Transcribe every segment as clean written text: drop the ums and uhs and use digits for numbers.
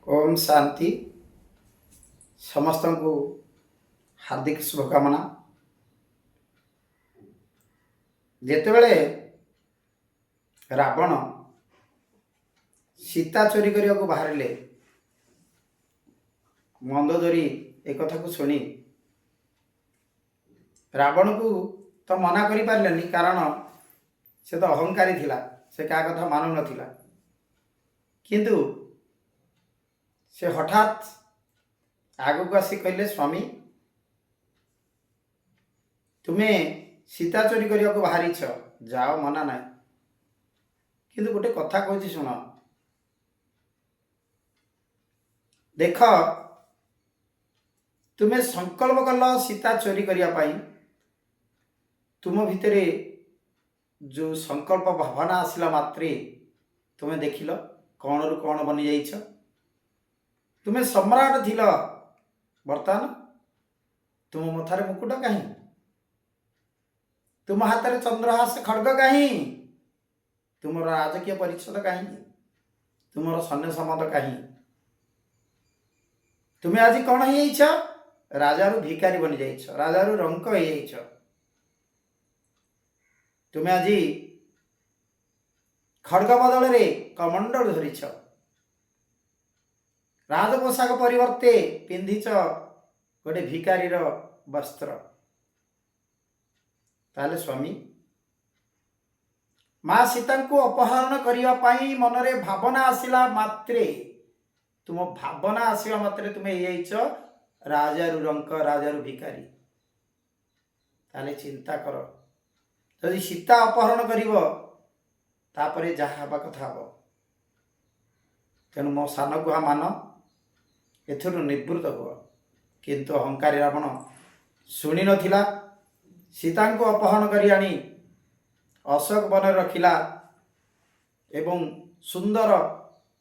ओम शांति। समस्त को हार्दिक शुभकामना। जेतेबेले रावण सीता चोरी करने को बाहरिले, मंदोदरी एक कथा को सुनी रावण को तो मना करि पारलेनी, कारण से तो अहंकारी थिला, से क्या कथा मानु नथिला। किंतु से हठात आगु को आसी कहले, स्वामी तुम्हें सीता चोरी करने को बाहरी छ, जाओ, मना ना। किंतु गोटे कथा कहूँ शुण, देख तुम्हें संकल्प कल सीता चोरी करने, तुम भितर जो संकल्प भावना आसला मात्रे तुम्हें देखिल कौन रु कौन बनी जाइछ। तुम्हें सम्राट थिल, बर्तमान तुम मथारे मुकुट कहीं, तुम हाथ में चंद्रहास खड्ग कहीं, तुम राजकीय परिच्छद कहीं, तुम सैन्य सम्मत कहीं, तुम्हें आज कौन हो राजार भिकारी बनी जाइछ, राजार रंक हो जाइछ। तुम्हें आज खड्ग बदल रे कमंडल धरिछ, राज पोशाक परिवर्ते पिंधिच गोटे भिकारीर वस्त्र। ताले स्वामी माँ सीता को अपहरण करने मनरे भावना आसला मात्रे, तुम भावना आसवा मात्रे तुम्हें यही राजारू रंक, राजारू भिकारी। ताले चिंता कर, यदि सीता अपहरण करिवो तापरे जहा हवा कथा हबो। तेणु मो सान गुहा मान, एथुरु निवृत्त हुआ। किंतु अहंकारी रावण शुणी नथिला। सीता को अपहरण करी आनी अशोक वन रखिला एवं सुंदर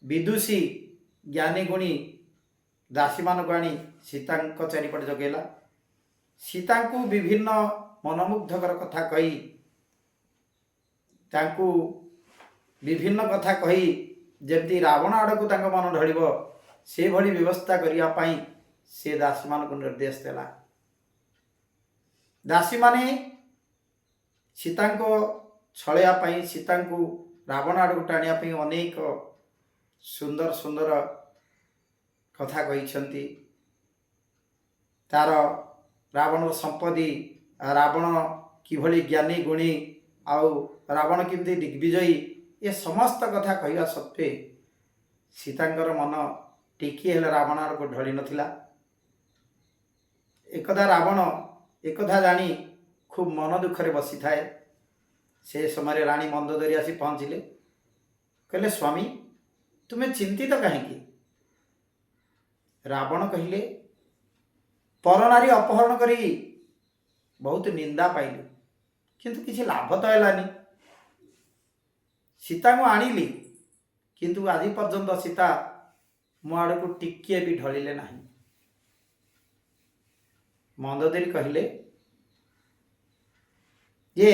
विदुषी ज्ञानी गुणी दासी मान को आनी सीता चारिपट जगेला। सीता को विभिन्न मनमुग्धकर कथा कही, तांकु विभिन्न कथा कही जमती रावण आड़ को मन ढलिबो से भली व्यवस्था करने से दासी मान को निर्देश देला। दासी माने सीता को छलैया, सीता को रावण आड़ को टाणिया अनेक सुंदर सुंदर कथा कही। तार रावण संपत्ति, रावण किभली ज्ञानी गुणी, आउ रावण किमती दिग्विजयी, ये समस्त कथा कहवा सत्वे सीतांकर मन टिकी हेले रावण आड़ को ढली नथिला। एकदा रावण एकथा जानी खूब मन दुखरे बसी थाए। से समय राणी मंदोदरी आसी पहुँचले, कहले स्वामी तुम्हें चिंतित तो कहीं। रावण कहले परनारी अपहरण करी बहुत निंदा पाइली, किंतु किसी लाभ तो है। सीता को आनिली, किंतु आज पर्यंत सीता मो आड़ को टिके भी ढलिले नहीं। मंदोदरी कहले ये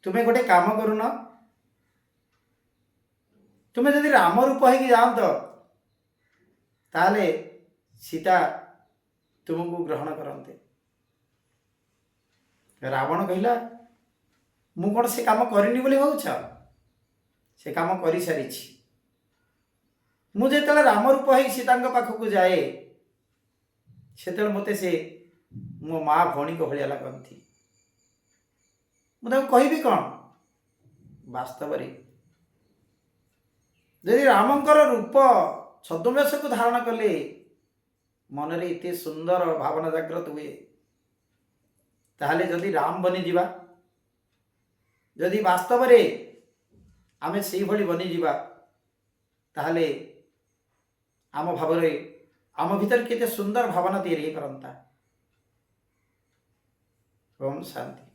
तुम्हें गोटे काम करून, तुम्हें जदि राम रूप हो जात ताले सीता तुमको ग्रहण करते। रावण कहला मु कौन से काम करनी बोली भावुछ, से काम कर सारी। मुझे राम रूप हो सीता पाखक जाए से मत से मो माँ भौणी को भाया लगती। मुझे कहबी कौन, वास्तव यदि रामंकर रूप छद्मवेश को धारण कले मनरे इतने सुंदर भावना जागृत हुए, ताहले जदि राम बनी जीवा, जदि वास्तव आमे से भली बनी जीवा, ताहले आम भावरे आम भीतर केते सुंदर भावना तैयारी करंता। ओम शांति।